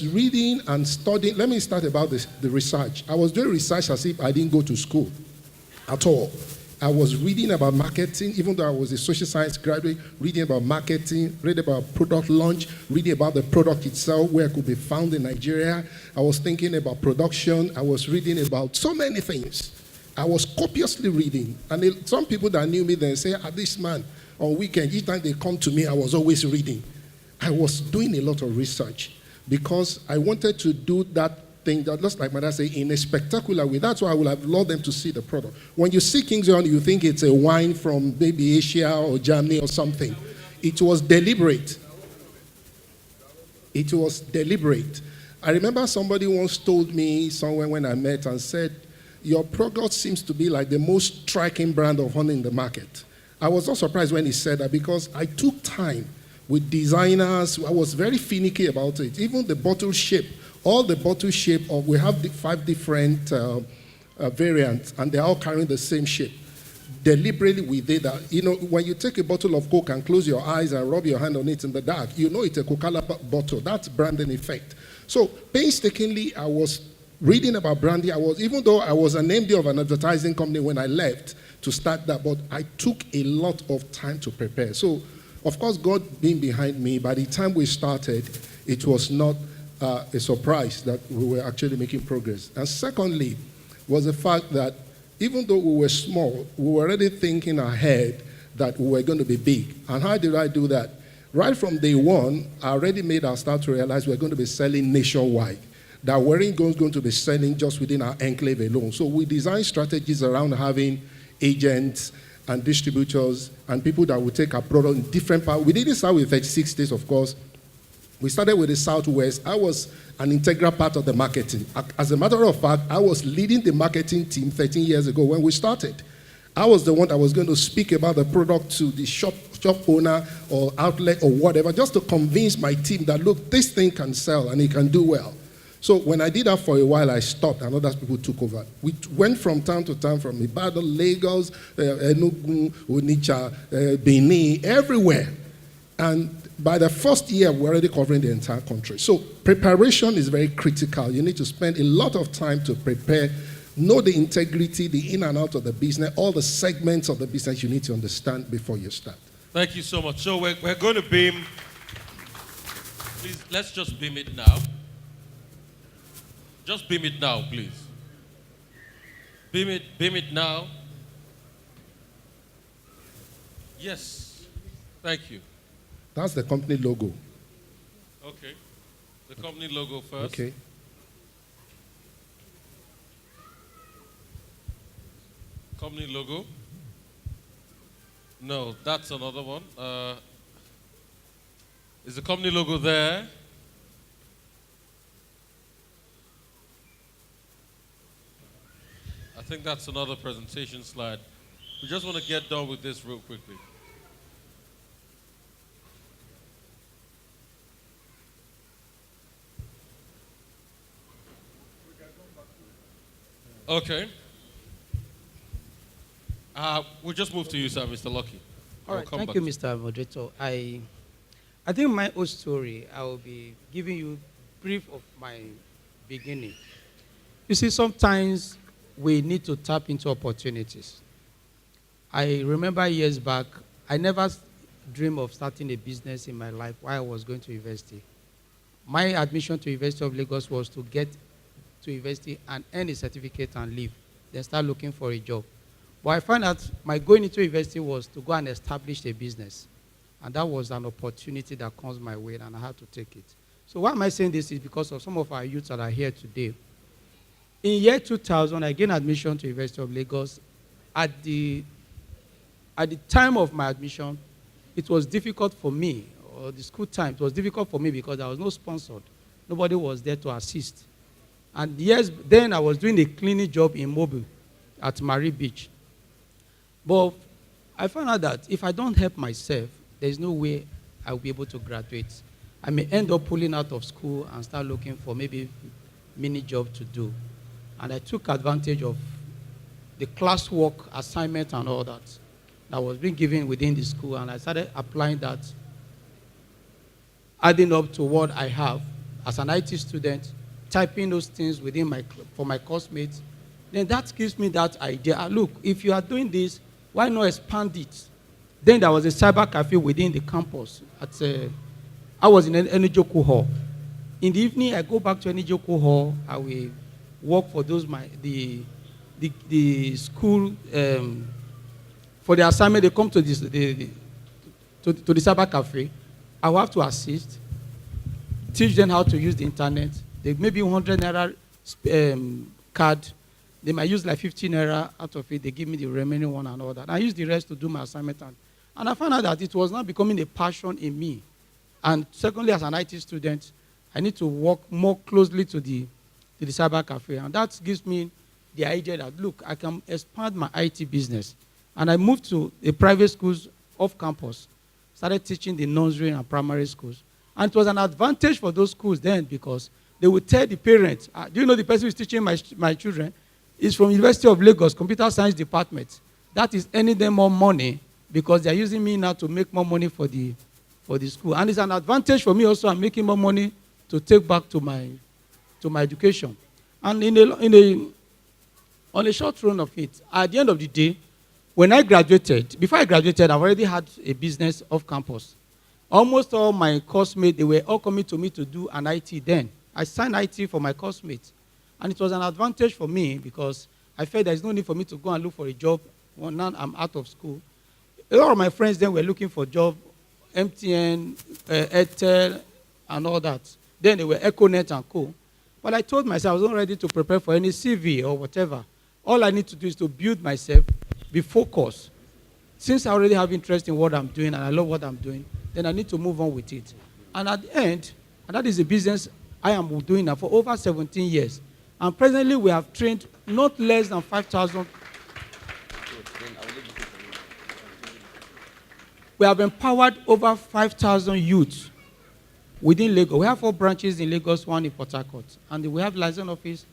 reading and studying. Let me start about the research. I was doing research as if I didn't go to school at all. I was reading about marketing, even though I was a social science graduate, reading about marketing, reading about product launch, reading about the product itself, where it could be found in Nigeria. I was thinking about production. I was reading about so many things. I was copiously reading. And some people that knew me then say, this man, on weekend, each time they come to me, I was always reading. I was doing a lot of research because I wanted to do that thing that, just like Mother say, in a spectacular way. That's why I would have loved them to see the product. When you see King's Own, you think it's a wine from maybe Asia or Germany or something. It was deliberate. It was deliberate. I remember somebody once told me somewhere when I met and said, your product seems to be like the most striking brand of honey in the market. I was not surprised when he said that because I took time with designers. I was very finicky about it. Even the bottle shape, all the bottle shape of, we have 5 different variants, and they're all carrying the same shape. Deliberately we did that. You know, when you take a bottle of Coke and close your eyes and rub your hand on it in the dark, you know it's a Coca-Cola bottle. That's branding effect. So painstakingly, I was reading about branding. Even though I was an MD of an advertising company when I left to start that, but I took a lot of time to prepare. So, of course, God being behind me, by the time we started, it was not a surprise that we were actually making progress. And secondly, was the fact that even though we were small, we were already thinking ahead that we were going to be big. And how did I do that? Right from day one, I already made our start to realize we were going to be selling nationwide. That we weren't going to be selling just within our enclave alone. So we designed strategies around having agents and distributors and people that would take our product in different parts. We didn't start with 36 states, of course. We started with the Southwest. I was an integral part of the marketing. As a matter of fact, I was leading the marketing team 13 years ago when we started. I was the one that was going to speak about the product to the shop owner or outlet or whatever, just to convince my team that, look, this thing can sell and it can do well. So when I did that for a while, I stopped and other people took over. We went from town to town, from Ibadan, Lagos, Enugu, Onitsha, Benin, everywhere. And by the first year, we're already covering the entire country. So preparation is very critical. You need to spend a lot of time to prepare, know the integrity, the in and out of the business, all the segments of the business you need to understand before you start. Thank you so much. So we're going to beam. Please, let's just beam it now. Just beam it now, please. Beam it now. Yes. Thank you. That's the company logo. Okay. The company logo first. Okay. Company logo. No, that's another one. Is the company logo there? I think that's another presentation slide. We just want to get done with this real quickly. Okay. We'll just move to you, sir, Mr. Lucky. All right, thank you, Mr. Moderator. I think my own story, I will be giving you brief of my beginning. You see, sometimes we need to tap into opportunities. I remember years back, I never dreamed of starting a business in my life while I was going to university. My admission to University of Lagos was to get to university and earn a certificate and leave, then start looking for a job. But I found out my going into university was to go and establish a business. And that was an opportunity that comes my way, and I had to take it. So why am I saying this is because of some of our youths that are here today. In year 2000, I gained admission to University of Lagos. At the time of my admission, it was difficult for me, or the school time, it was difficult for me because I was not sponsored. Nobody was there to assist. And yes, then I was doing a cleaning job in Mobile at Marie Beach. But I found out that if I don't help myself, there's no way I'll be able to graduate. I may end up pulling out of school and start looking for maybe mini job to do. And I took advantage of the classwork assignment and all that. that was being given within the school, and I started applying that, adding up to what I have as an IT student, typing those things within for my course mates. Then that gives me that idea. Look, if you are doing this, why not expand it? Then there was a cyber cafe within the campus. I was in an Enijoku Hall. In the evening, I go back to Enijoku Hall. I will work for the school for the assignment. They come to the cyber cafe. I will have to assist, teach them how to use the internet. They maybe 100 naira card. They might use like 15 naira out of it. They give me the remaining one and all that. I use the rest to do my assignment. And I found out that it was not becoming a passion in me. And secondly, as an IT student, I need to work more closely to the cyber cafe. And that gives me the idea that, look, I can expand my IT business. And I moved to a private schools off campus, started teaching the nursery and primary schools. And it was an advantage for those schools then because they would tell the parents, do you know the person who is teaching my children is from University of Lagos, Computer Science Department. That is earning them more money because they are using me now to make more money for the school. And it's an advantage for me also. I'm making more money to take back to my education. And on a short run of it, at the end of the day, when I graduated, before I graduated, I've already had a business off campus. Almost all my course mates, they were all coming to me to do an IT then. I signed IT for my course mates. And it was an advantage for me because I felt there's no need for me to go and look for a job when now I'm out of school. A lot of my friends then were looking for jobs, MTN, Airtel, and all that. Then they were Econet and Co. But I told myself I was not ready to prepare for any CV or whatever. All I need to do is to build myself, be focused. Since I already have interest in what I'm doing and I love what I'm doing, then I need to move on with it. And at the end, and that is the business I am doing now for over 17 years. And presently we have trained not less than 5,000. We have empowered over 5,000 youths within Lagos. We have 4 branches in Lagos, 1 in Port Harcourt. And we have license office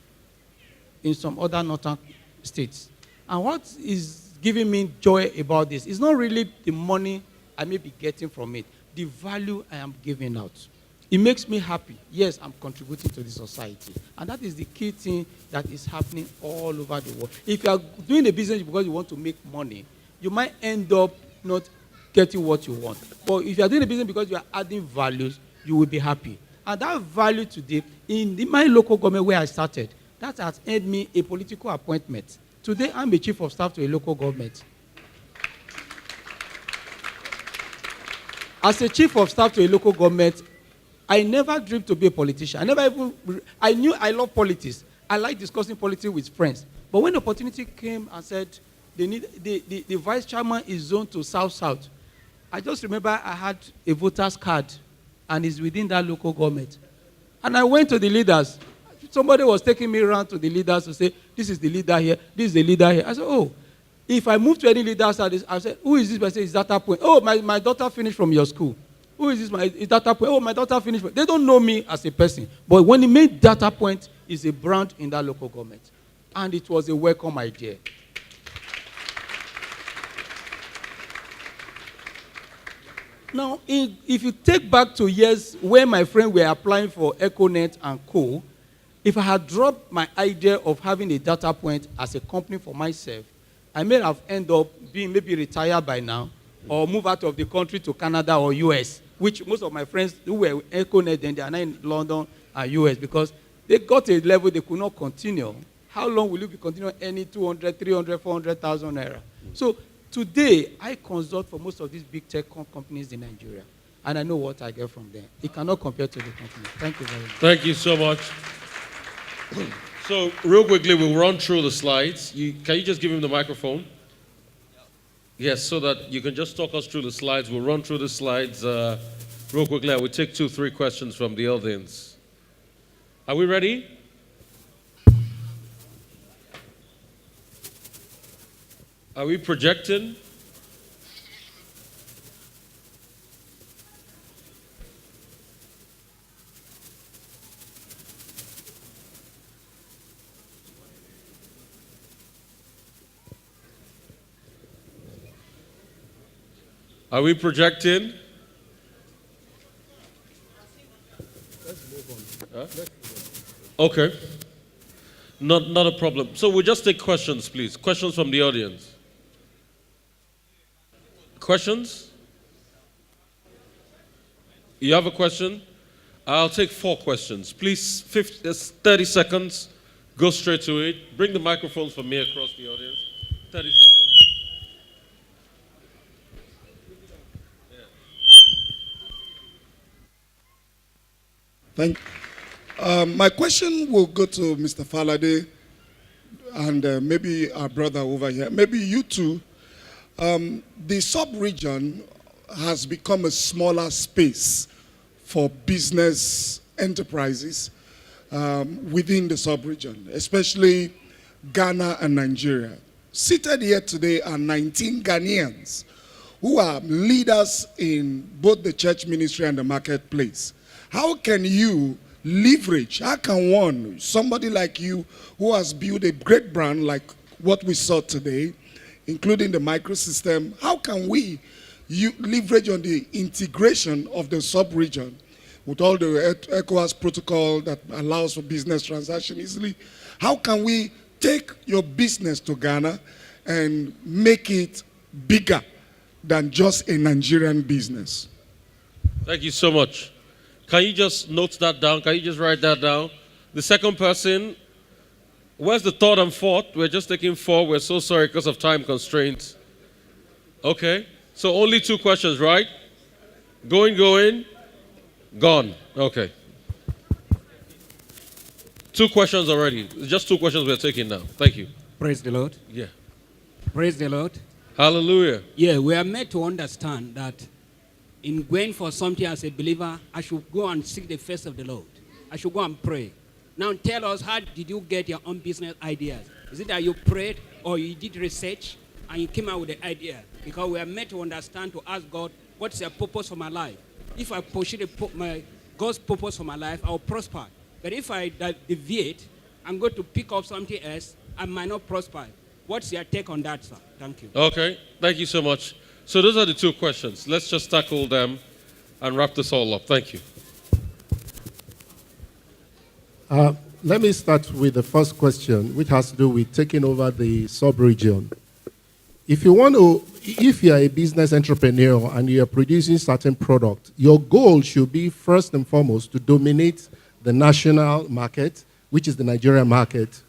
in some other northern states. And what is giving me joy about this is not really the money I may be getting from it, the value I am giving out. It makes me happy. Yes, I'm contributing to the society. And that is the key thing that is happening all over the world. If you are doing a business because you want to make money, you might end up not getting what you want. But if you are doing a business because you are adding values, you will be happy. And that value today, in my local government where I started, that has earned me a political appointment. Today, I'm a chief of staff to a local government. As a chief of staff to a local government, I never dreamed to be a politician. I knew I love politics. I like discussing politics with friends. But when the opportunity came and said the vice chairman is zoned to South, I just remember I had a voter's card and it's within that local government. And I went to the leaders. Somebody was taking me around to the leaders to say, this is the leader here, this is the leader here. I said, oh, if I move to any leaders, I said, who is this person? Is data point? Oh, my daughter finished from your school. Who is this? Is data point? Oh, my daughter finished. They don't know me as a person. But when it made data point, is a brand in that local government. And it was a welcome idea. Now, if you take back to years where my friends were applying for Econet and Co., if I had dropped my idea of having a data point as a company for myself, I may have ended up being maybe retired by now or move out of the country to Canada or US, which most of my friends who were Econet then, they are now in London and US because they got a level they could not continue. How long will you be continuing earning 200, 300, 400,000 naira? So today, I consult for most of these big tech companies in Nigeria, and I know what I get from them. It cannot compare to the company. Thank you very much. Thank you so much. So, real quickly, we'll run through the slides. Can you just give him the microphone? Yes, so that you can just talk us through the slides. We'll run through the slides real quickly. I will take 2-3 questions from the audience. Are we ready? Are we projecting? Are we projecting? Huh? Okay. Not a problem. So we'll just take questions, please. Questions from the audience. Questions? You have a question? I'll take 4 questions. Please, 30 seconds. Go straight to it. Bring the microphones for me across the audience. 30 seconds. Thank you. My question will go to Mr. Falade and maybe our brother over here. Maybe you two. The sub-region has become a smaller space for business enterprises within the sub-region, especially Ghana and Nigeria. Seated here today are 19 Ghanaians who are leaders in both the church ministry and the marketplace. How can you leverage, how can one, somebody like you who has built a great brand like what we saw today, including the microsystem, how can we leverage on the integration of the sub-region with all the ECOWAS protocol that allows for business transaction easily? How can we take your business to Ghana and make it bigger than just a Nigerian business? Thank you so much. Can you just note that down? Can you just write that down? The second person, where's the third and fourth? We're just taking 4. We're so sorry because of time constraints. Okay. So only 2 questions, right? Going, gone. Okay. 2 questions already. Just 2 questions we're taking now. Thank you. Praise the Lord. Yeah. Praise the Lord. Hallelujah. Yeah, we are made to understand that in going for something as a believer, I should go and seek the face of the Lord. I should go and pray. Now tell us, how did you get your own business ideas? Is it that you prayed or you did research and you came out with the idea? Because we are made to understand, to ask God, what's your purpose for my life? If I pursue God's purpose for my life, I will prosper. But if I deviate, I'm going to pick up something else, I might not prosper. What's your take on that, sir? Thank you. Okay. Thank you so much. So those are the 2 questions. Let's just tackle them and wrap this all up. Thank you. Let me start with the first question, which has to do with taking over the sub-region. If you're a business entrepreneur and you're producing certain product, your goal should be first and foremost to dominate the national market, which is the Nigerian market.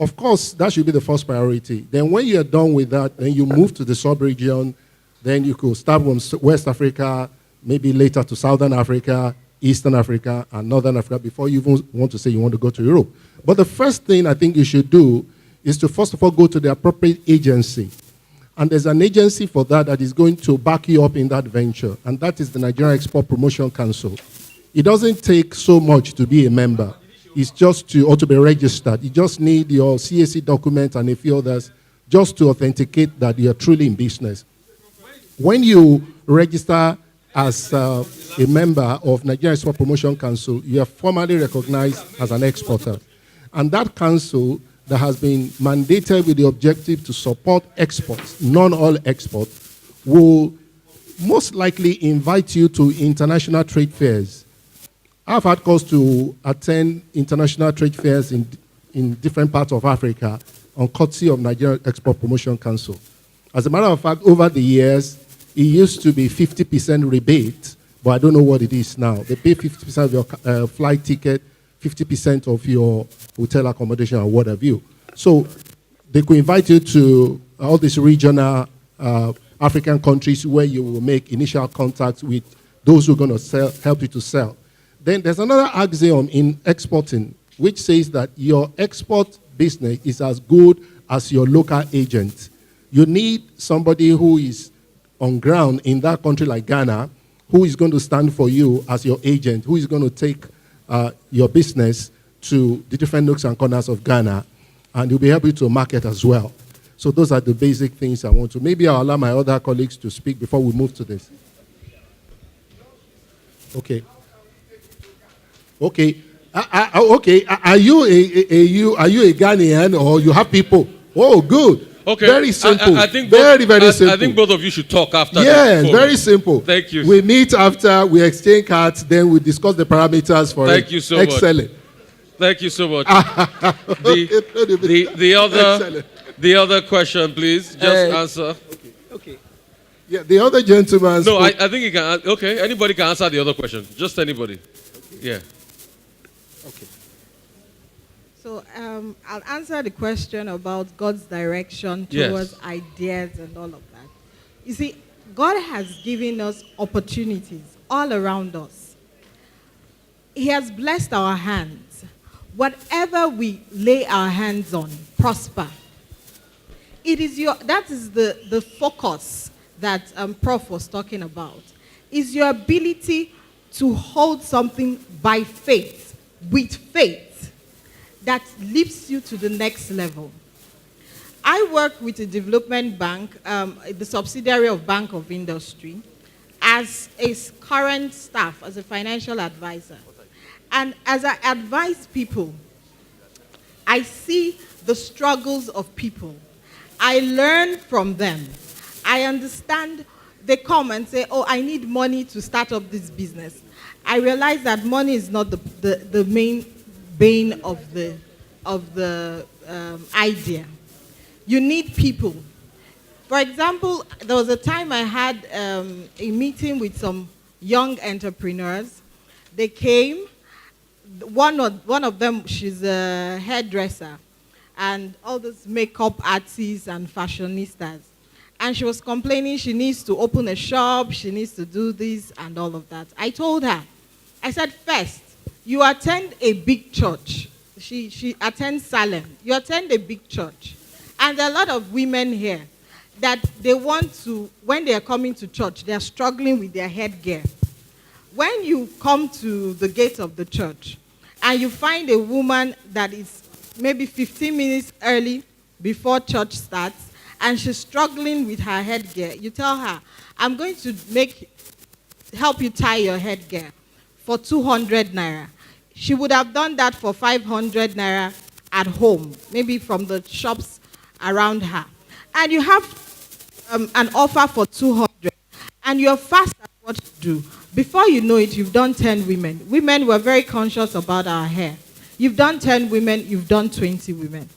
Of course, that should be the first priority. Then when you're done with that, then you move to the sub-region. Then you could start from West Africa, maybe later to Southern Africa, Eastern Africa, and Northern Africa before you even want to say you want to go to Europe. But the first thing I think you should do is to first of all go to the appropriate agency. And there's an agency for that is going to back you up in that venture, and that is the Nigerian Export Promotion Council. It doesn't take so much to be a member. It's just to be registered. You just need your CAC document and a few others just to authenticate that you're truly in business. When you register as a member of Nigerian Export Promotion Council, you are formally recognized as an exporter. And that council that has been mandated with the objective to support exports, not all exports, will most likely invite you to international trade fairs. I've had cause to attend international trade fairs in different parts of Africa on courtesy of Nigerian Export Promotion Council. As a matter of fact, over the years, it used to be 50% rebate, but I don't know what it is now. They pay 50% of your flight ticket, 50% of your hotel accommodation, or what have you. So they could invite you to all these regional African countries where you will make initial contacts with those who are going to help you to sell. Then there's another axiom in exporting, which says that your export business is as good as your local agent. You need somebody who is on ground in that country like Ghana, who is going to stand for you as your agent, who is going to take your business to the different nooks and corners of Ghana, and he'll be able to market as well. So those are the basic things I want to. Maybe I'll allow my other colleagues to speak before we move to this. Okay. Okay. Okay. Are you a Ghanaian or you have people? Oh, good. Okay. Very simple. I think very, very simple. I think both of you should talk after Yes, this. very simple. Thank you. We meet after, we exchange cards, then we discuss the parameters for Thank it. you so much. Excellent. Thank you so much. Excellent. The other question, please. Just answer. Okay. Yeah, the other gentleman. No, I think you can. Okay, anybody can answer the other question. Just anybody. Yeah. Okay. So I'll answer the question about God's direction towards ideas and all of that. You see, God has given us opportunities all around us. He has blessed our hands. Whatever we lay our hands on, prosper. That is the focus that Prof was talking about. Is your ability to hold something by faith, with faith, that lifts you to the next level. I work with a development bank, the subsidiary of Bank of Industry, as a current staff, as a financial advisor. And as I advise people, I see the struggles of people. I learn from them. I understand. They come and say, oh, I need money to start up this business. I realize that money is not the main bane of the idea. You need people. For example, there was a time I had a meeting with some young entrepreneurs. They came. One of them, she's a hairdresser, and all those makeup artists and fashionistas. And she was complaining she needs to open a shop, she needs to do this and all of that. I told her, I said, first, you attend a big church. She attends Salem. You attend a big church. And there are a lot of women here that they want to, when they are coming to church, they are struggling with their headgear. When you come to the gate of the church and you find a woman that is maybe 15 minutes early before church starts and she's struggling with her headgear, you tell her, I'm going to help you tie your headgear for 200 naira. She would have done that for 500 naira at home, maybe from the shops around her. And you have an offer for 200, and you're fast at what to do. Before you know it, you've done 10 women. Women were very conscious about our hair. You've done 10 women, you've done 20 women.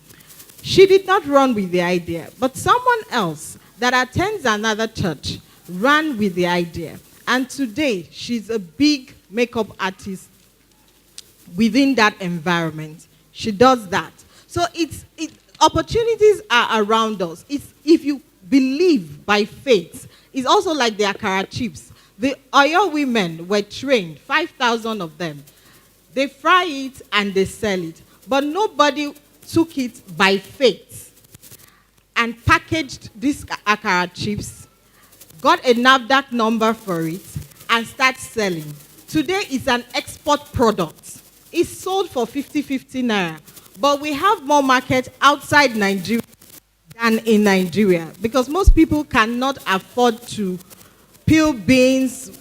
She did not run with the idea, but someone else that attends another church ran with the idea. And today, she's a big makeup artist within that environment. She does that. So opportunities are around us. If you believe by faith, it's also like the Akara chips. The Oyo women were trained, 5,000 of them. They fry it and they sell it. But nobody took it by faith and packaged these Akara chips, got a NAFDAC number for it, and started selling. Today, it's an export product. It's sold for 50 naira. But we have more market outside Nigeria than in Nigeria because most people cannot afford to peel beans,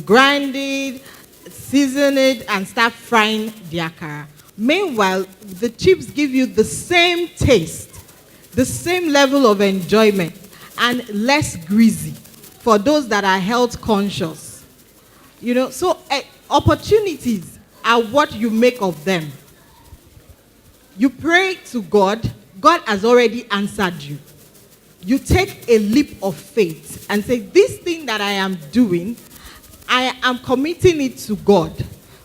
grind it, season it, and start frying the akara. Meanwhile, the chips give you the same taste, the same level of enjoyment, and less greasy for those that are health conscious. So opportunities are what you make of them. You pray to God, God has already answered you. You take a leap of faith and say, this thing that I am doing, I am committing it to God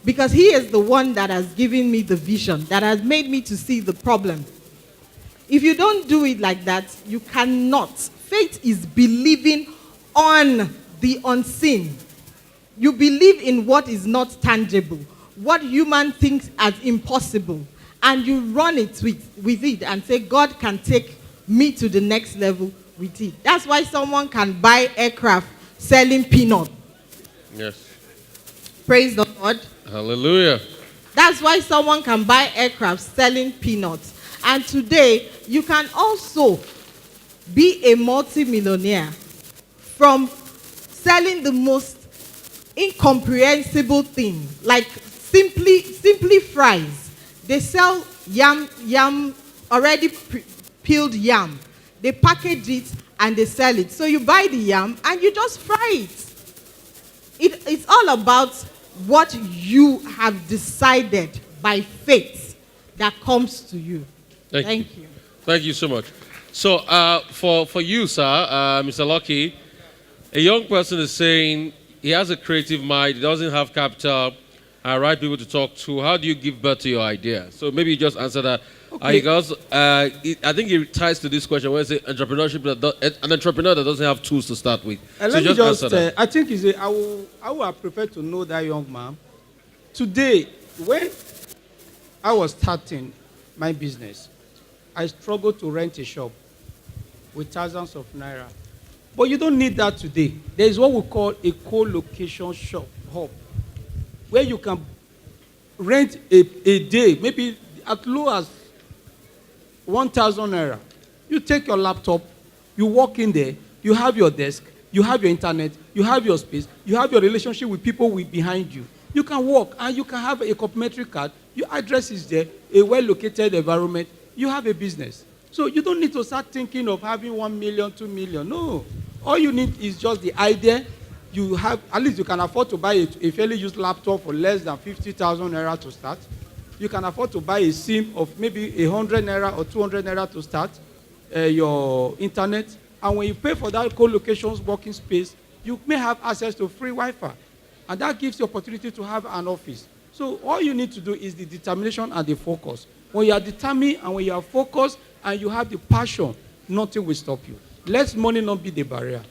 because He is the one that has given me the vision, that has made me to see the problem. If you don't do it like that, you cannot. Faith is believing on the unseen. You believe in what is not tangible, what human thinks as impossible, and you run it with it and say, God can take me to the next level with it. That's why someone can buy aircraft selling peanut. Yes. Praise the Lord. Hallelujah. That's why someone can buy aircraft selling peanuts. And today, you can also be a multimillionaire from selling the most incomprehensible thing, like simply fries. They sell yam, already peeled yam. they package it, and they sell it. So you buy the yam and you just fry it. It's all about what you have decided by faith that comes to you. Thank you. Thank you so much. So for you, sir, Mr. Lucky, a young person is saying he has a creative mind, he doesn't have capital, and right people to talk to. How do you give birth to your idea? So maybe you just answer that. Okay. Because I think it ties to this question where it's entrepreneurship, an entrepreneur that doesn't have tools to start with. So Let me just answer that. I think I would have preferred to know that young man. Today, when I was starting my business, I struggled to rent a shop with thousands of naira. But you don't need that today. There is what we call a co-location hub, where you can rent a day, maybe as low as 1,000 naira. You take your laptop, you walk in there, you have your desk, you have your internet, you have your space, you have your relationship with people behind you. You can walk and you can have a complimentary card. Your address is there, a well-located environment. You have a business. So you don't need to start thinking of having 1 million, 2 million. No. All you need is just the idea. You have, at least you can afford to buy a fairly used laptop for less than 50,000 naira to start. You can afford to buy a SIM of maybe 100 naira or 200 naira to start your internet. And when you pay for that co-locations working space, you may have access to free Wi-Fi. And that gives you opportunity to have an office. So all you need to do is the determination and the focus. When you are determined and when you are focused and you have the passion, nothing will stop you. Let money not be the barrier.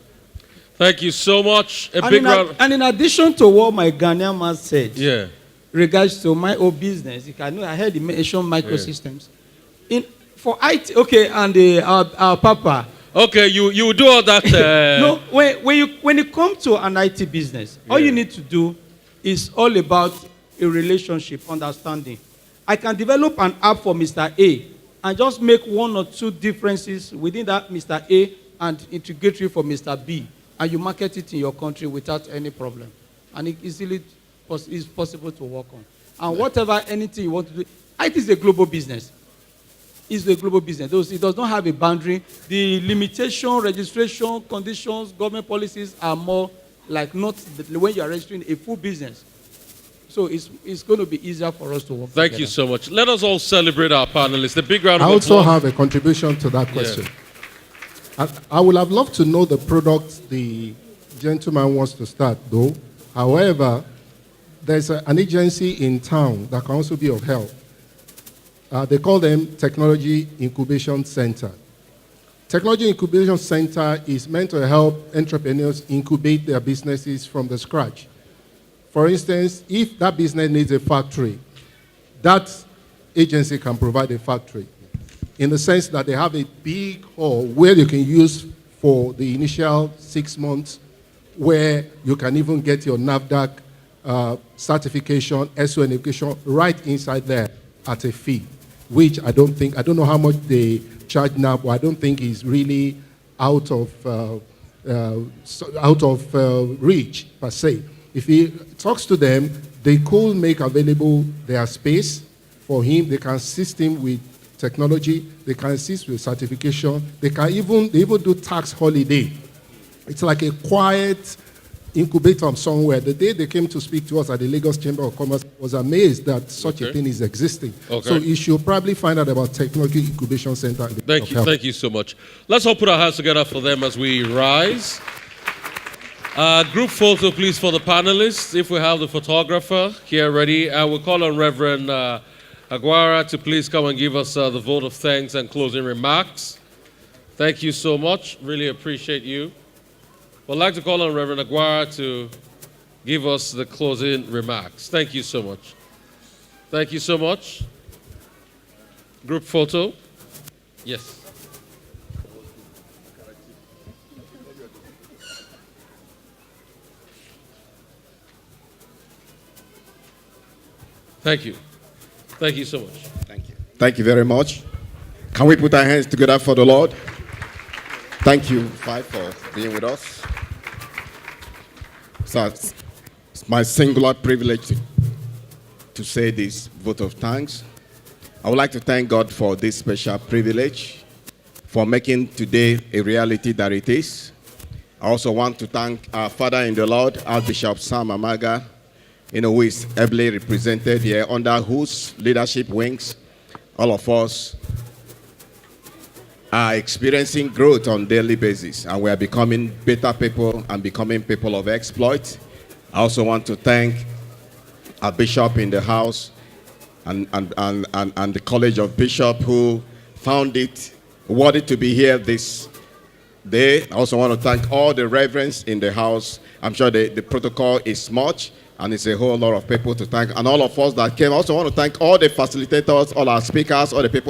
Thank you so much. And in addition to what my Ghanaian man said, Yeah. regards to my own business, I heard he mentioned microsystems. For IT, okay, and our Papa. Okay, you do all that. No, when it comes to an IT business, all you need to do is all about a relationship, understanding. I can develop an app for Mr. A and just make 1 or 2 differences within that Mr. A and integrate it for Mr. B, and you market it in your country without any problem. And it easily is possible to work on. And whatever, anything you want to do, IT is a global business. It's a global business. It does not have a boundary. The limitation, registration, conditions, government policies are more like not when you are registering a full business. So it's going to be easier for us to work Thank together. you so much. Let us all celebrate our panelists. A big round of I also applause. have a contribution to that question. I would have loved to know the product the gentleman wants to start, though. However, there's an agency in town that can also be of help. They call them Technology Incubation Center. Technology Incubation Center is meant to help entrepreneurs incubate their businesses from the scratch. For instance, if that business needs a factory, that agency can provide a factory in the sense that they have a big hall where you can use for the initial 6 months, where you can even get your NAFDAC certification, SO education right inside there at a fee, which I don't know how much they charge now, but I don't think is really out of reach per se. If he talks to them, they could make available their space for him. They can assist him with technology. They can assist with certification. They even do tax holiday. It's like a quiet incubator somewhere. The day they came to speak to us at the Lagos Chamber of Commerce, I was amazed that such a thing is existing. Okay. So you should probably find out about Technology Incubation Center. Thank you so much. Let's all put our hands together for them as we rise. Group photo, please, for the panelists. If we have the photographer here ready, we'll call on Reverend Aguara to please come and give us the vote of thanks and closing remarks. Thank you so much. Really appreciate you. I'd like to call on Reverend Aguara to give us the closing remarks. Thank you so much. Thank you so much. Group photo. Yes. Thank you. Thank you so much. Thank you. Thank you very much. Can we put our hands together for the Lord? Thank you, Five, for being with us. So it's my singular privilege to say this vote of thanks. I would like to thank God for this special privilege for making today a reality that it is. I also want to thank our Father in the Lord, Archbishop Sam Amaga, who is ably represented here, under whose leadership wings all of us are experiencing growth on a daily basis, and we are becoming better people and becoming people of exploit. I also want to thank our bishop in the house and the College of Bishops, who found it worthy to be here this day. I also want to thank all the reverends in the house. I'm sure the protocol is much, and it's a whole lot of people to thank. And all of us that came, I also want to thank all the facilitators, all our speakers, all the people